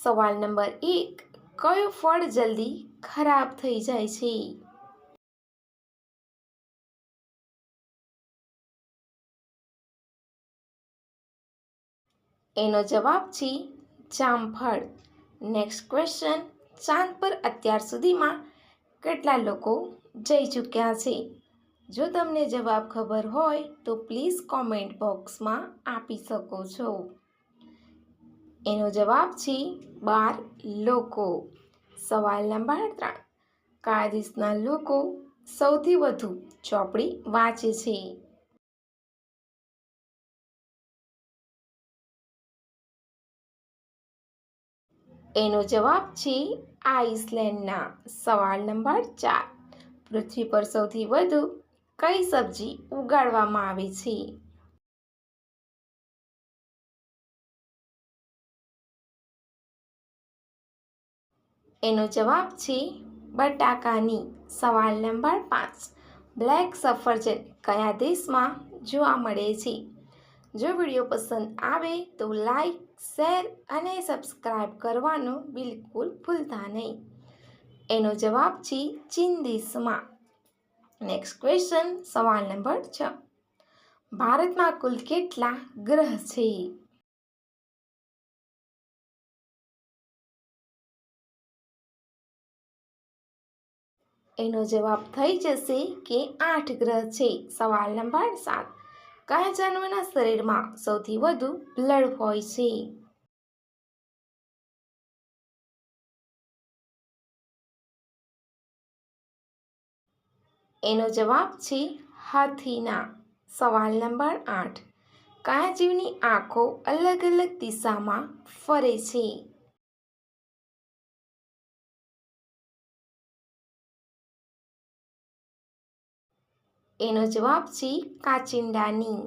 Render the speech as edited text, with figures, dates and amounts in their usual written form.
સવાલ નંબર 1, કયું ફળ જલ્દી ખરાબ થઈ જાય છે? એનો જવાબ છે જામફળ. નેક્સ્ટ ક્વેશ્ચન, ચાંદ પર અત્યાર સુધીમાં કેટલા લોકો જઈ ચૂક્યા છે? જો તમને જવાબ ખબર હોય તો પ્લીઝ કોમેન્ટ બોક્સમાં આપી શકો છો. એનો જવાબ છે 12 લોકો. સવાલ નંબર 3, કયા દેશના લોકો સૌથી વધુ ચોપડી વાંચે છે? એનો જવાબ છે આઇસલેન્ડના. સવાલ નંબર 4, પૃથ્વી પર સૌથી વધુ કઈ સબ્જી ઉગાડવામાં આવે છે? એનો જવાબ છે બટાકાની. સવાલ નંબર 5, બ્લેક સફરજન કયા દેશમાં જોવા મળે છે? જો વિડીયો પસંદ આવે તો લાઈક, શેર અને સબસ્ક્રાઈબ કરવાનું બિલકુલ ભૂલતા નહીં. એનો જવાબ છે ચીન દેશમાં. નેક્સ્ટ ક્વેશ્ચન, સવાલ નંબર 6, ભારતમાં કુલ કેટલા ગ્રહ છે? એનો જવાબ થઈ જશે કે 8 ગ્રહ છે. સવાલ નંબર 7, કયા જાનવરના શરીરમાં સૌથી વધુ બ્લડ હોય છે? એનો જવાબ છે હાથીના. સવાલ નંબર 8, કયા જીવની આંખો અલગ અલગ દિશામાં ફરે છે? એનો જવાબ છે કાચિંડાની.